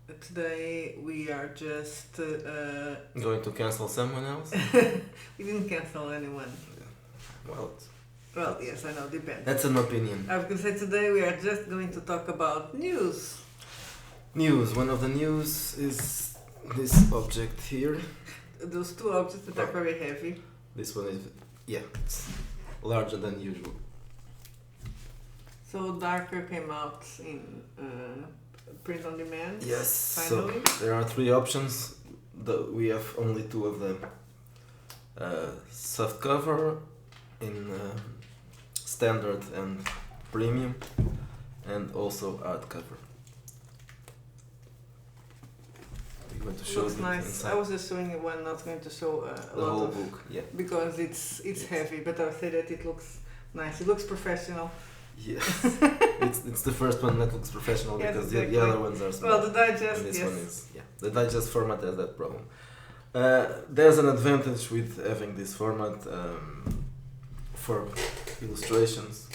Today we are just. Going to cancel someone else? We didn't cancel anyone. Well, Well, yes, I know, depends. that's an opinion. I was going to say today we are just going to talk about news. News. One of the news is this object here. Those two objects that are very heavy. This one is, it's larger than usual. So Darker came out in print on demand. Yes. Finally. So there are three options. We have only two of them. Soft cover in standard and premium, and also hardcover. You want to show Looks it nice. inside? I was just showing you one, not going to show a The lot whole of book, yeah. because it's heavy, but I'll say that it looks nice. It looks professional. Yes, it's the first one that looks professional Yes, because exactly. the other ones are small. Well, the digest, And this yes. one is, the digest format has that problem. There's an advantage with having this format for illustrations.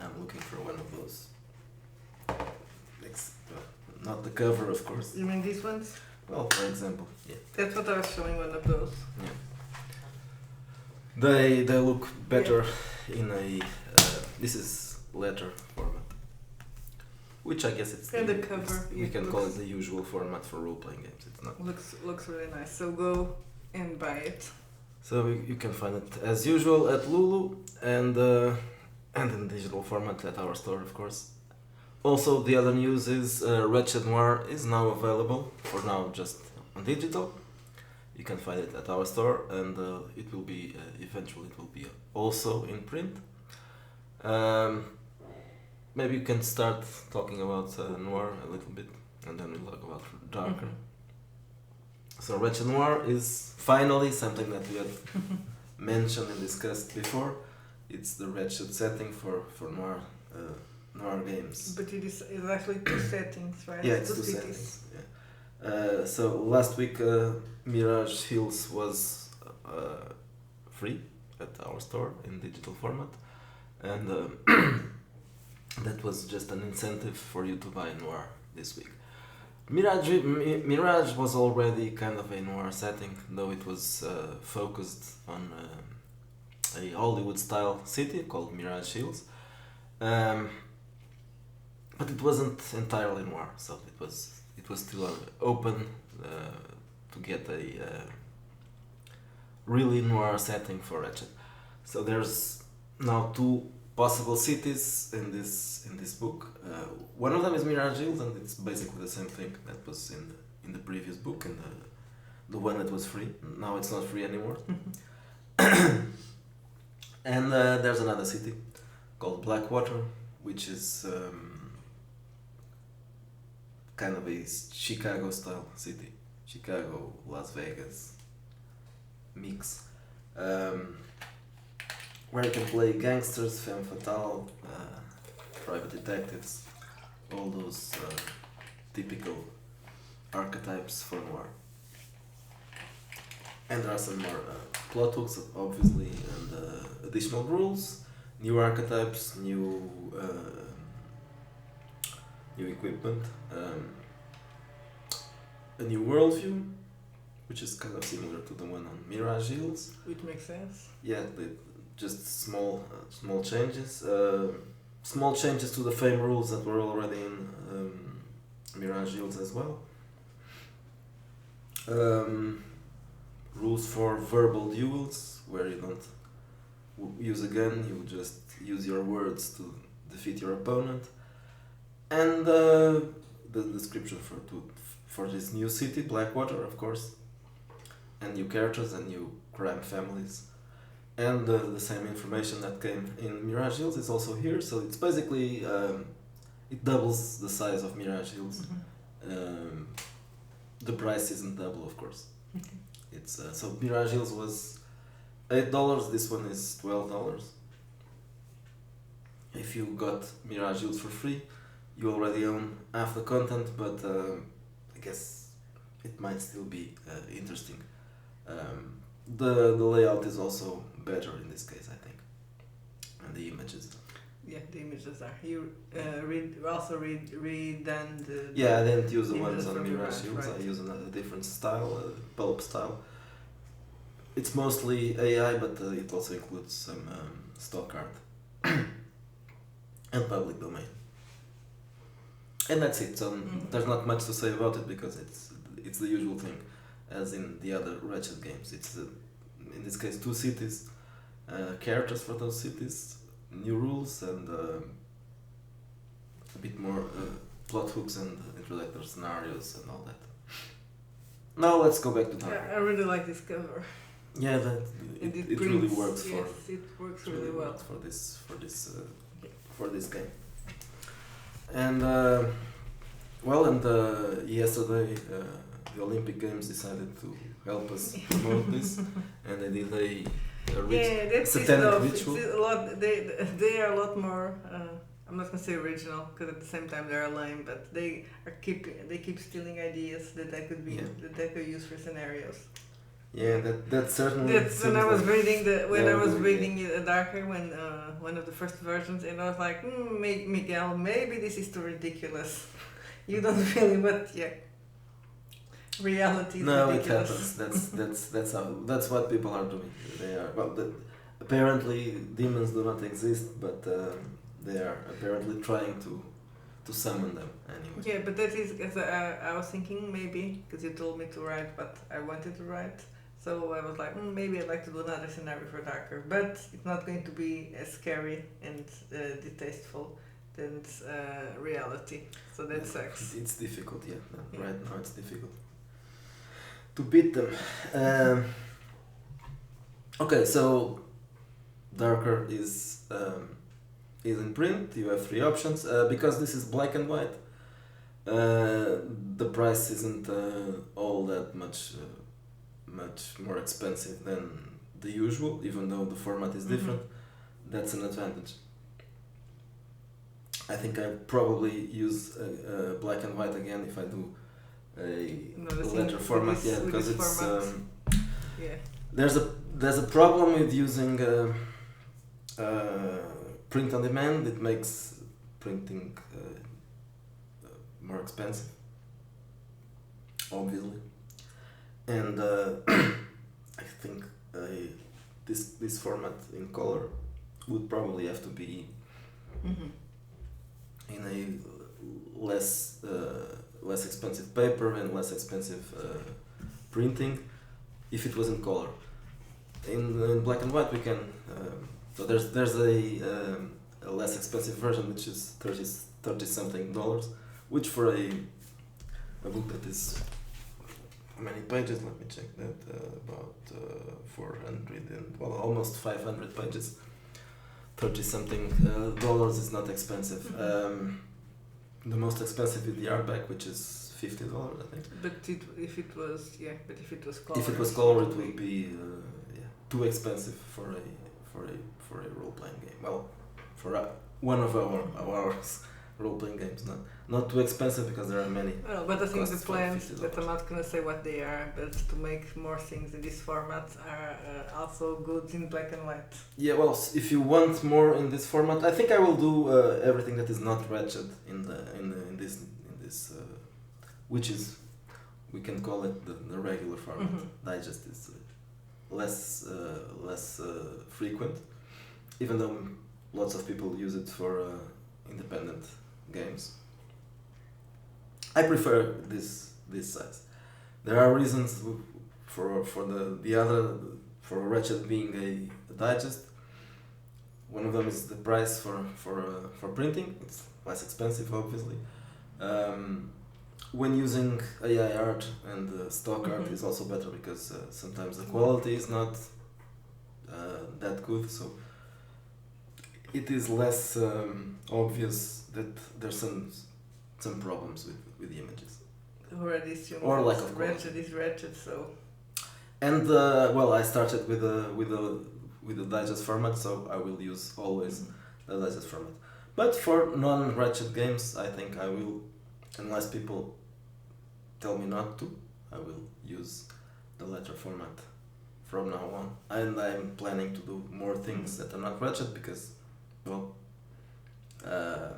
I'm looking for one of those. Not the cover, of course. You mean these ones? Well, for example, That's what I was showing, one of those. They look better in a this is letter format, which I guess it's And the cover, we it can call it looks- the usual format for role playing games. It's not. Looks really nice. So go and buy it. So you can find it as usual at Lulu and in digital format at our store, of course. Also, the other news is Wretched Noir is now available, for now just on digital. You can find it at our store, and it will be eventually it will be also in print. Maybe you can start talking about Noir a little bit, and then we'll talk about Darker. Mm-hmm. So Wretched Noir is finally something that we had mentioned and discussed before. It's the wretched setting for Noir Noir games. But it's actually two settings, right? Yeah, it's two cities. settings. Yeah. So last week Mirage Hills was free at our store in digital format, and that was just an incentive for you to buy Noir this week. Mirage was already kind of a noir setting, though it was focused on a Hollywood-style city called Mirage Hills. But it wasn't entirely noir, so it was still open to get a really noir setting for Ratchet. So there's now two possible cities in this book. One of them is Mirage Hills, and it's basically the same thing that was in the previous book and the one that was free. Now it's not free anymore. And there's another city called Blackwater, which is kind of a Chicago style city. Chicago, Las Vegas mix. Where you can play gangsters, femme fatale, private detectives, all those typical archetypes for noir. And there are some more plot hooks, obviously, and additional rules, new archetypes, new equipment, a new worldview, which is kind of similar to the one on Mirage Hills. Which makes sense. Yeah, just small changes. Small changes to the fame rules that were already in Mirage Hills as well. Rules for verbal duels, where you don't use a gun, you just use your words to defeat your opponent. And the description for this new city, Blackwater, of course, and new characters and new crime families. And the same information that came in Mirage Hills is also here, so it's basically, it doubles the size of Mirage Hills. Mm-hmm. The price isn't double, of course. Okay. It's so Mirage Hills was $8, this one is $12. If you got Mirage Hills for free, you already own half the content, but I guess it might still be interesting. The layout is also better in this case, I think, and the images. yeah, the images are. You redone the Yeah, I didn't use the images ones on from the Mirage Mirage, Shields. right. I use another different style, pulp style. It's mostly AI, but it also includes some stock art and public domain. And that's it. So there's not much to say about it because it's the usual thing, as in the other Ratchet games. It's in this case 2 cities, characters for those cities, new rules, and a bit more plot hooks and introductory scenarios and all that. Now let's go back to Dark. Yeah, I really like this cover. Yeah, that And it really works for. Yes, it works really well. Works for this game. And yesterday the Olympic Games decided to help us promote this, and they did a that's satanic it, ritual. it's a lot. They are a lot more. I'm not gonna say original because at the same time they are lame, but they keep stealing ideas that I could use for scenarios. Yeah, that certainly. That's when I was reading Darker when one of the first versions, and I was like, Miguel, maybe this is too ridiculous. You don't really, but yeah. Reality is ridiculous. It happens. That's what people are doing. They are apparently demons do not exist, but they are apparently trying to summon them anyway. Yeah, but that is as I was thinking maybe because you told me to write, but I wanted to write. So I was like, maybe I'd like to do another scenario for Darker, but it's not going to be as scary and distasteful than reality. So that sucks. It's difficult, yeah. Right now it's difficult to beat them. Okay, so Darker is in print. You have 3 options. Because this is black and white, the price isn't all that much more expensive than the usual, even though the format is different. That's an advantage. I think I probably use black and white again if I do a letter format, because it's there's a problem with using print on demand. It makes printing more expensive, obviously, and I think this format in color would probably have to be in a less expensive paper and less expensive printing if it was in color. In black and white we can so there's a less expensive version which is $30 something, which for a book that is how many pages, let me check that, about 400 and almost 500 pages, $30 something is not expensive. The most expensive is the hardback, which is $50, I think. But if it was color. If it was color, it would be too expensive for a role playing game. Well, for one of our role playing games, not too expensive because there are many. Well, but I think the plans, but I'm not gonna say what they are, but to make more things in this format are also good in black and white. Yeah, well, if you want more in this format, I think I will do everything that is not Ratchet in this which is, we can call it the regular format. Digest is less frequent, even though lots of people use it for independent games. I prefer this size. There are reasons for the other, for Ratchet being a digest. One of them is the price for printing. It's less expensive, obviously. When using AI art and stock art is also better because sometimes the quality is not that good, so it is less obvious that there's some problems with the images. Already assume or lack of quality. Ratchet is Ratchet, so. And I started with the digest format, so I will use always the digest format. But for non-Ratchet games, I think I will, unless people tell me not to, I will use the letter format from now on. And I'm planning to do more things that are not Ratchet because, well, Uh,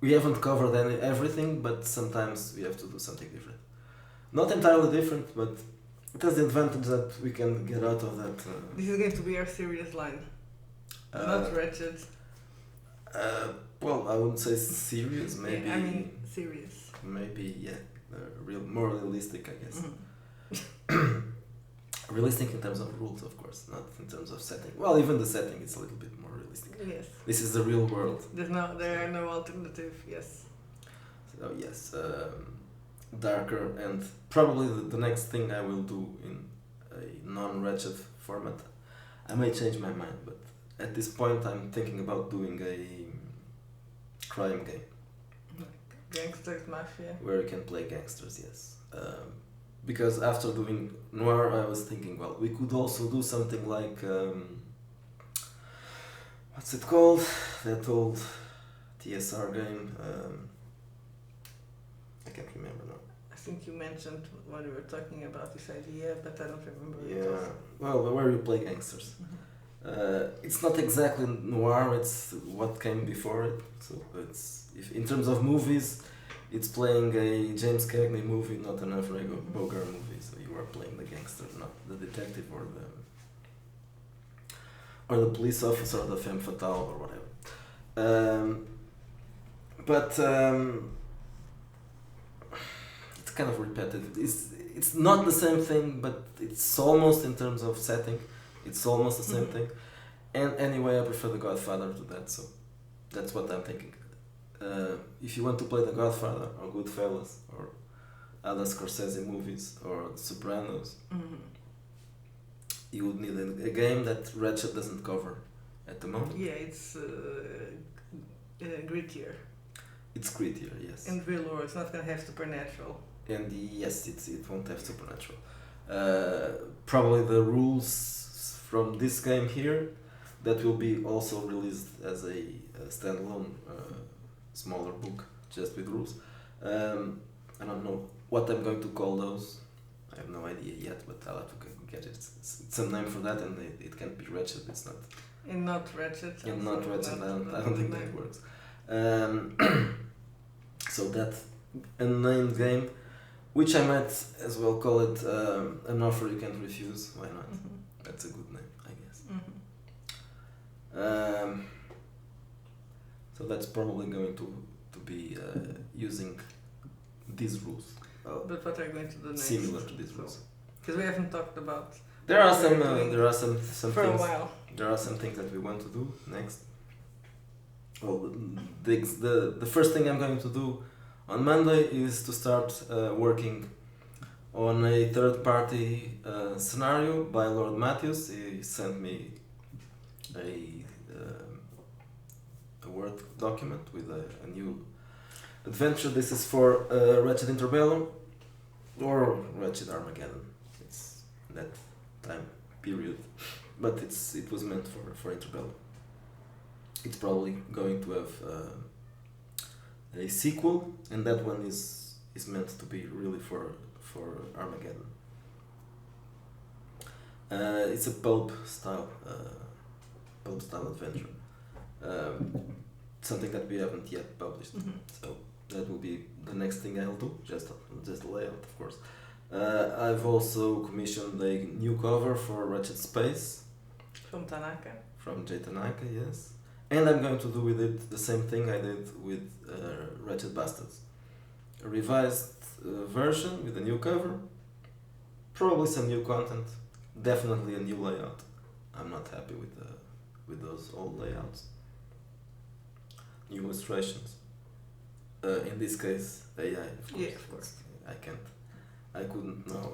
we haven't covered everything, but sometimes we have to do something different. Not entirely different, but it has the advantage that we can get out of that. This is going to be our serious line. Not wretched. Well, I wouldn't say serious. Maybe. Yeah, I mean serious. Maybe more realistic, I guess. Mm-hmm. Realistic in terms of rules, of course, not in terms of setting. Well, even the setting is a little bit more realistic. Yes. This is the real world. There are no alternative. Yes. So yes, darker, and probably the next thing I will do in a non-wretched format. I may change my mind, but at this point I'm thinking about doing a crime game. Like gangsters, mafia. Where you can play gangsters, yes. Because after doing Noir, I was thinking, well, we could also do something like what's it called? That old TSR game. I can't remember now. I think you mentioned when we were talking about this idea, but I don't remember. Yeah. Well, where you play gangsters. Mm-hmm. It's not exactly Noir. It's what came before it. So in terms of movies, it's playing a James Cagney movie, not an Alfred Bogart movie. So you are playing the gangster, not the detective or the police officer or the femme fatale or whatever. But it's kind of repetitive. It's not the same thing, but it's almost, in terms of setting, it's almost the same thing. And anyway, I prefer The Godfather to that, so that's what I'm thinking. If you want to play The Godfather or Goodfellas or other Scorsese movies or The Sopranos, you would need a game that Ratchet doesn't cover at the moment. Yeah, it's grittier. It's grittier, yes. And real world, it's not going to have supernatural. And yes, it won't have supernatural. Probably the rules from this game here, that will be also released as a standalone smaller book, just with rules. I don't know what I'm going to call those. I have no idea yet, but I'll have to get it. It's some name for that, and it can't be Wretched. It's not. And not Wretched. And not Wretched. I don't think that works. So that unnamed game, which I might as well call it An Offer You Can't Refuse. Why not? That's a good name, I guess. So that's probably going to be using these rules. But what are you going to do next? Similar to these rules. Because we haven't talked about. There are some for things. A while. There are some things that we want to do next. Well, the first thing I'm going to do on Monday is to start working on a third-party scenario by Lord Matthews. He sent me a Word document with a new adventure. This is for Wretched Interbellum or Wretched Armageddon. It's that time period, but it was meant for Interbellum. It's probably going to have a sequel, and that one is meant to be really for Armageddon. It's a pulp style adventure. Something that we haven't yet published. So that will be the next thing I'll do, just the layout, of course. I've also commissioned a new cover for Wretched Space. From Tanaka. From J. Tanaka, yes. And I'm going to do with it the same thing I did with Wretched Bastards. A revised version with a new cover, probably some new content, definitely a new layout. I'm not happy with those old layouts. New illustrations. In this case, AI, of course. Yeah, of course. I couldn't now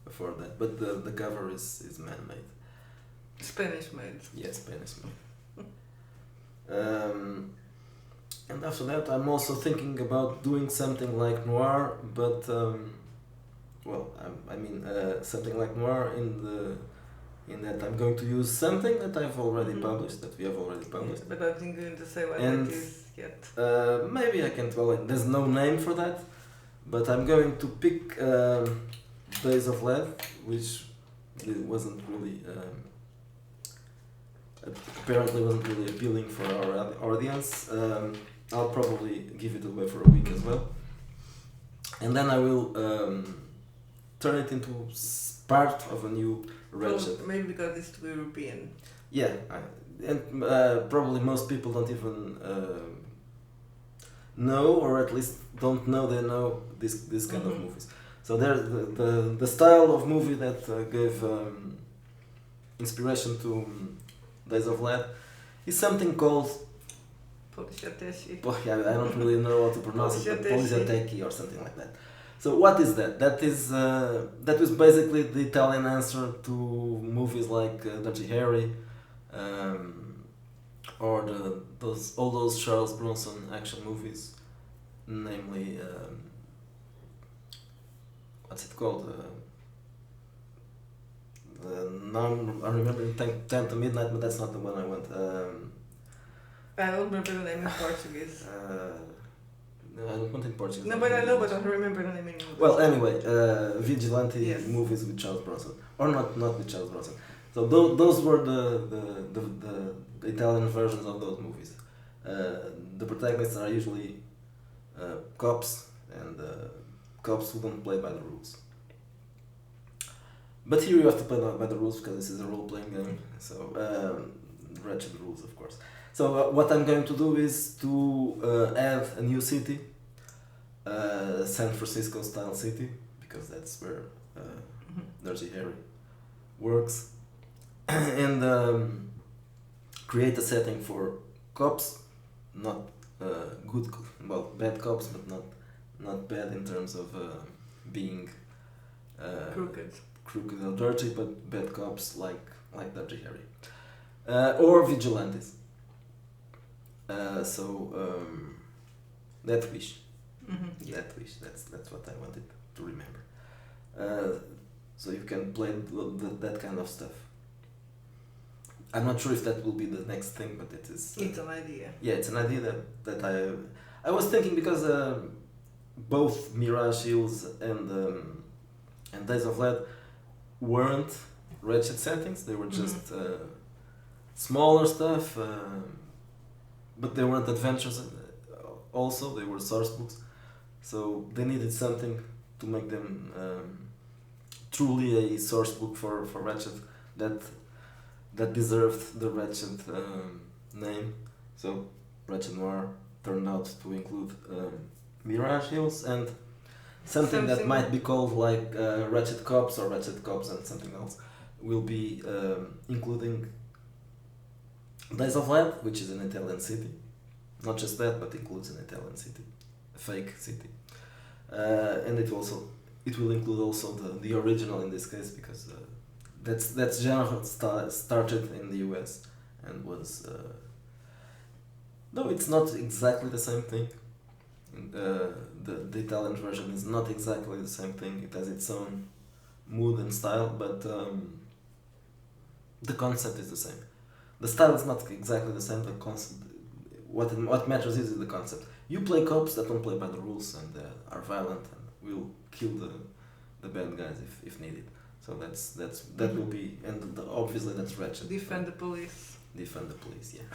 afford that. But the cover is man-made. Spanish made. Yes, Spanish made. And after that, I'm also thinking about doing something like Noir, but something like Noir in that I'm going to use something that I've already published, that we have already published. Yeah, but I think you're going to say what that is yet. Maybe I can't. Well, there's no name for that, but I'm going to pick Days of Lead, which wasn't really apparently wasn't really appealing for our audience. I'll probably give it away for a week as well, and then I will turn it into part of a new Ratchet. Well, maybe because it's too European. Yeah, and probably most people don't even know, or at least don't know they know this kind of movies. So there's the style of movie that gave inspiration to Days of Lead is something called yeah, I don't really know how to pronounce it, but Polizioteki or something like that. So what is that? That was basically the Italian answer to movies like Dirty Harry, or all those Charles Bronson action movies, namely what's it called? Now I'm remembering 10 to Midnight, but that's not the one I want. I don't remember the name in Portuguese. No, I don't want in Portuguese. No, but I know, but I don't remember the name in English. Well, anyway, vigilante Yes. movies with Charles Bronson, or not with Charles Bronson. So those were the Italian versions of those movies. The protagonists are usually cops, and cops who don't play by the rules. But here you have to play by the rules because this is a role-playing game. So wretched rules, of course. So what I'm going to do is to add a new city, San Francisco style city, because that's where Dirty Harry works, and create a setting for cops, not bad cops, but not bad in terms of being crooked or dirty, but bad cops like Dirty Harry, or vigilantes. That wish. That wish. That's what I wanted to remember. So you can play that kind of stuff. I'm not sure if that will be the next thing, but it is. It's an idea. Yeah, it's an idea that I was thinking because both Mirage Hills and Days of Lead weren't wretched settings. They were just smaller stuff. But they weren't adventures also, they were source books. So they needed something to make them truly a source book for Ratchet that deserved the Ratchet name. So Ratchet Noir turned out to include Mirage Hills and something that might be called like Ratchet Cops or Ratchet Cops and something else will be including Days of Lead, which is an Italian city. Not just that, but includes an Italian city, a fake city, and it will include also the original in this case because that's genre started in the US and was though it's not exactly the same thing. The Italian version is not exactly the same thing. It has its own mood and style, but the concept is the same. The style is not exactly the same. The concept, what matters is the concept. You play cops that don't play by the rules and are violent and will kill the bad guys if needed. So that will be, and obviously that's Ratchet. Defend the police. Defend the police, yeah.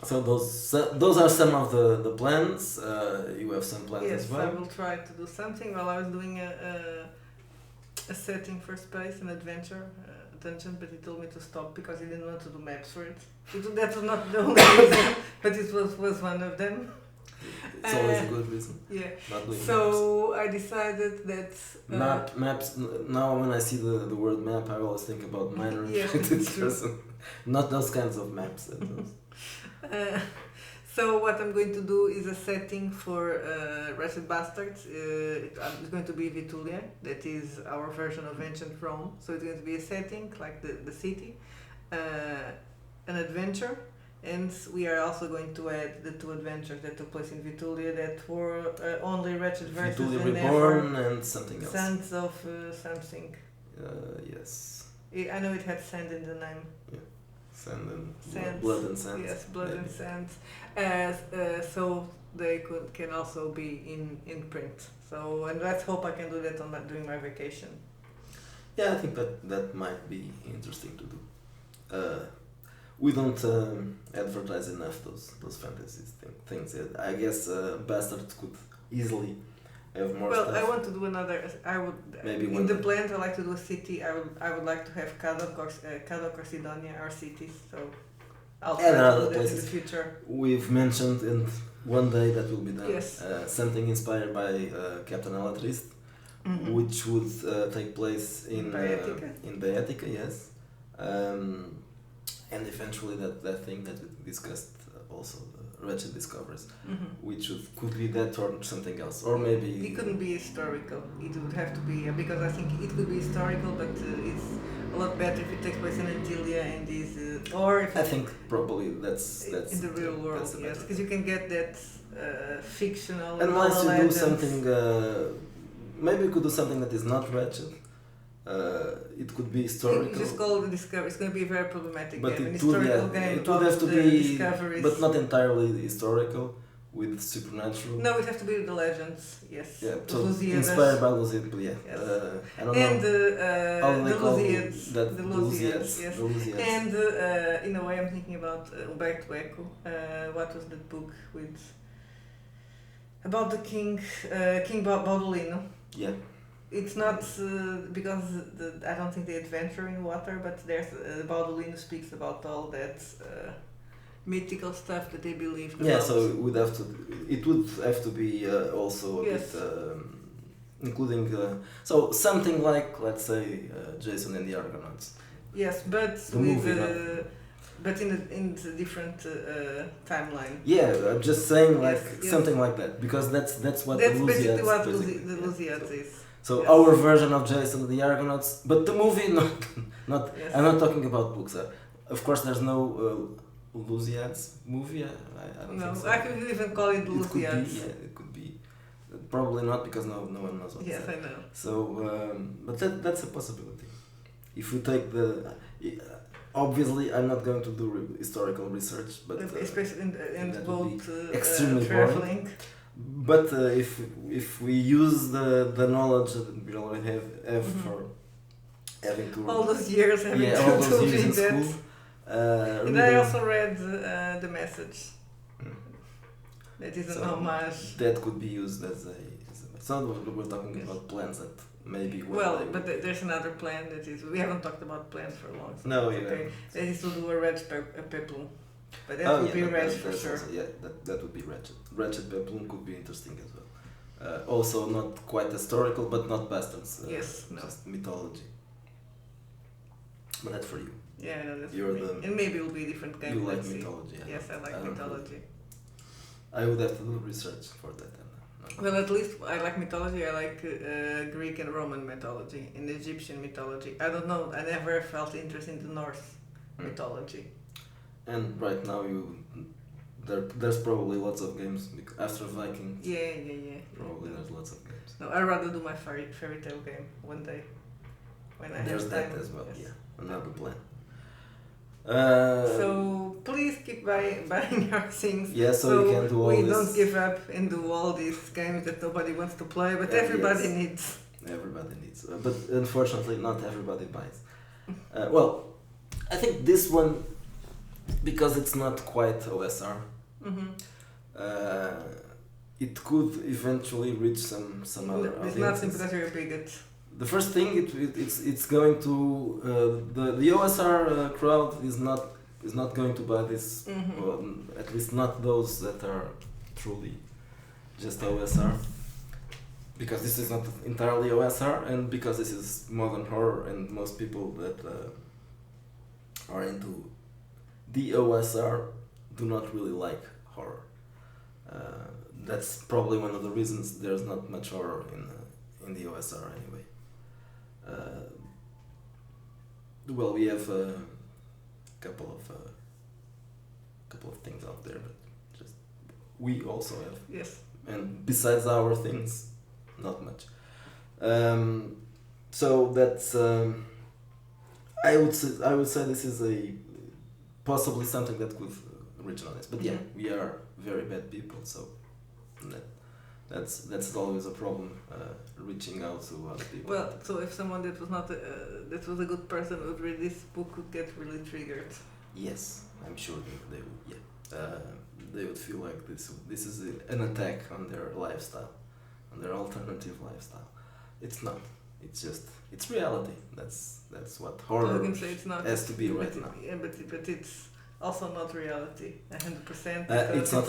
So those are some of the plans. You have some plans as well. Yes, I will try to do something. While I was doing a setting for space, an adventure dungeon, but he told me to stop because he didn't want to do maps for it. That was not the only reason, but it was one of them. It's always a good reason. Yeah. Not doing So maps. I decided that Maps. Now when I see the word map, I always think about minor infected person. Not those kinds of maps. So what I'm going to do is a setting for Wretched Bastards. It's going to be Vitulia, that is our version of ancient Rome. So it's going to be a setting like the city, an adventure, and we are also going to add the two adventures that took place in Vitulia that were only Wretched versus Vitulia and Reborn and something else. Sons of something. Yes. I know it had sand in the name. Yeah. Sand and Sands. blood and sand. Yes, blood maybe. and sand. So they can also be in print. So and let's hope I can do that during my vacation. Yeah, I think that might be interesting to do. We don't advertise enough those fantasies things. I guess Bastards could easily have more Well, stuff. I want to do another. I would Maybe in one the day. plans. I like to do a city. I would like to have Cadok or Sidonia are cities. So I'll try And to other do that in places. the future. We've mentioned, and one day that will be done. Yes. Something inspired by Captain Alatriste, Mhm. which would take place in Baetica? in Baetica, yes. And eventually that thing that we discussed also, the Wretched Discoveries, Mhm. which could be that or something else, or maybe It couldn't be historical. It would have to be because I think it could be historical, but it's a lot better if it takes place in Antilia and is or if I think probably that's in the real world. that's the Yes, better. because you can get that fictional. Unless you do legends. something, maybe you could do something that is not wretched. It could be historical. You just call the discovery. It's going to be a very problematic But game. An it would, historical yeah, game. it would about have to the be, discoveries. but not entirely historical, with supernatural. No, it has to be the legends. Yes. Yeah, The so Lusíadas. inspired by Lusíadas, yeah. Yes. I don't And know. How do the they call Lusíadas. that? The The Lusíadas. Lusíadas. Yes. The Lusíadas. And in a way, I'm thinking about Umberto Eco. What was that book with about the king, King Baudolino? Yeah. It's not because I don't think they adventure in water, but there's Baudolino speaks about all that mythical stuff that they believed. Yeah, about. so it would have to be also a Yes. bit including so something like, let's say, Jason and the Argonauts. Yes, but The with movie, but in the different timeline. Yeah, I'm just saying like Yes, yes. something like that, because that's what That's the basically Lusíadas what basically, the yeah. Lusíadas is. So Yes. our version of Jason and the Argonauts, but the movie not. Yes. I'm not talking about books. Of course, there's no Lusíadas movie. I don't No, think so. I could even call it It could be. Lusíadas. Yeah, it could be. Probably not, because no one knows what. Yes, it's I know. So, but that's a possibility. If we take the, obviously, I'm not going to do historical research, but Especially in that would be both extremely traveling. But if we use the knowledge that we already have Mhm. for having to All those years having yeah, all to those years in read that. school, And I reading- also read The Message. Mm. That is an So homage. that could be used as a so we're talking Yes. about plans that maybe one Well, day but there's another plan that is. We haven't talked about plans for long. So No, it's yeah. okay. That is to do a red peplum. But that would be red for that's sure. also- yeah, that would be Ratchet. Ratchet Peplum could be interesting as well. Also not quite historical, but not bastards. Yes, no. Just mythology. But that's for you. Yeah, no, that's You're for me. the- And maybe it'll be a different game. You like let's see. mythology. Yes, I like don't mythology. I would have to do research for that. Well, at least I like mythology. I like Greek and Roman mythology and Egyptian mythology. I don't know. I never felt interest in the Norse mythology. And right now there's probably lots of games after Vikings. Yeah. Probably No. there's lots of games. No, I'd rather do my fairy tale game one day. When I There's have that time. as well. Yes. Yeah, another plan. So please keep buying our things. Yeah, so we can do all we this. don't give up and do all these games that nobody wants to play, but everybody Yes. needs. Everybody needs, but unfortunately, not everybody buys. Well, I think this one, because it's not quite OSR, Mm-hmm. it could eventually reach some other It's not audiences. because you're a bigot. The first thing it's going to the OSR crowd is not going to buy this. Mhm. Well, at least not those that are truly just OSR, because this is not entirely OSR, and because this is modern horror, and most people that are into the OSR do not really like horror. That's probably one of the reasons there's not much horror in the OSR anyway. Well, we have a couple of things out there, but just we also have, Yes. and besides our things, not much. So that's I would say this is a possibly something that could reach an audience. But yeah, Mhm. we are very bad people, so That's always a problem, reaching out to other people. Well, so if someone that was not that was a good person would read this book would get really triggered. Yes, I'm sure they would. Yeah, they would feel like this is an attack on their lifestyle, on their alternative lifestyle. It's not. It's just it's reality. That's what So horror you can say it's not has to be but right now. Yeah, but it's also not reality 100%. It's not.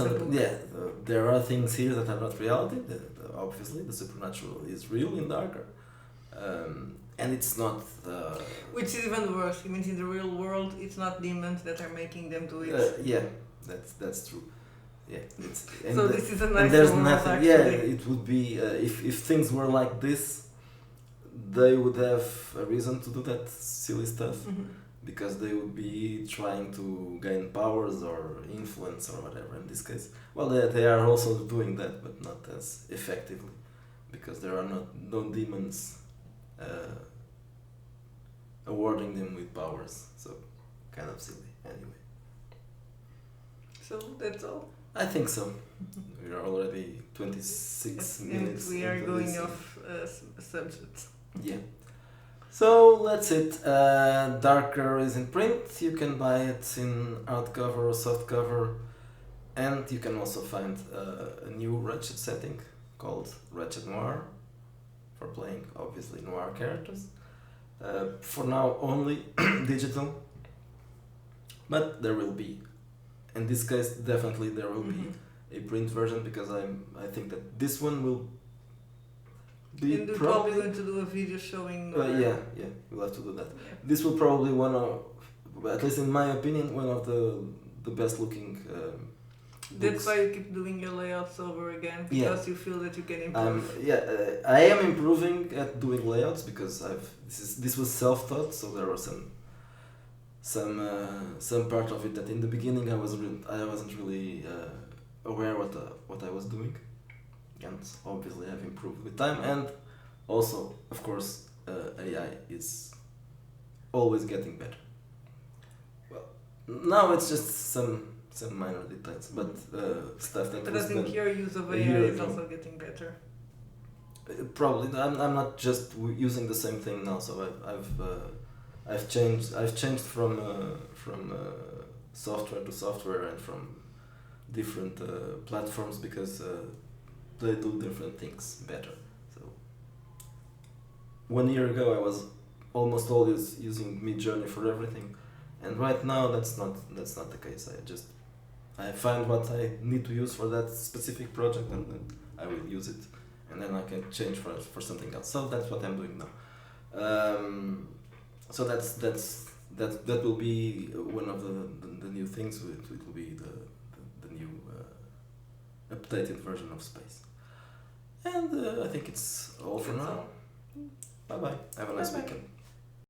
There are things here that are not reality. Obviously, the supernatural is real in Darker, and it's not. Which is even worse. It means in the real world, it's not demons that are making them do it. Yeah, that's true. Yeah, it's So this is a nice and there's world, nothing. actually. Yeah, it would be if things were like this, they would have a reason to do that silly stuff. Mhm. Because they would be trying to gain powers or influence or whatever in this case. Well, they are also doing that, but not as effectively, because there are no demons awarding them with powers, so kind of silly anyway. So that's all. I think so. We are already 26 minutes. And we are into going this. off subject. Yeah. So that's it. Darker is in print. You can buy it in hardcover or softcover, and you can also find a new Ratchet setting called Ratchet Noir for playing obviously noir characters. For now only digital, but there will be. In this case, definitely there will be a print version because I think that this one will. And we're probably going to do a video showing. Yeah, we'll have to do that. Yeah. This will probably one of, at least in my opinion, one of the best looking. That's books. why you keep doing your layouts over again, because you feel that you can improve. I am improving at doing layouts because this was self-taught, so there were some part of it that in the beginning I wasn't really aware what I was doing. And obviously I've improved with time, and also of course AI is always getting better. Well, now it's just some minor details, but stuff that But was I think done your use of a AI year is ago. also getting better. Probably I'm not just using the same thing now, so I've changed from software to software and from different platforms because they do different things better. So 1 year ago I was almost always using Midjourney for everything, and right now that's not the case. I find what I need to use for that specific project, and then I will use it, and then I can change for something else. So that's what I'm doing now. So that will be one of the new things. It will be the new updated version of Space. And I think it's all for now. Bye bye. Have a nice weekend.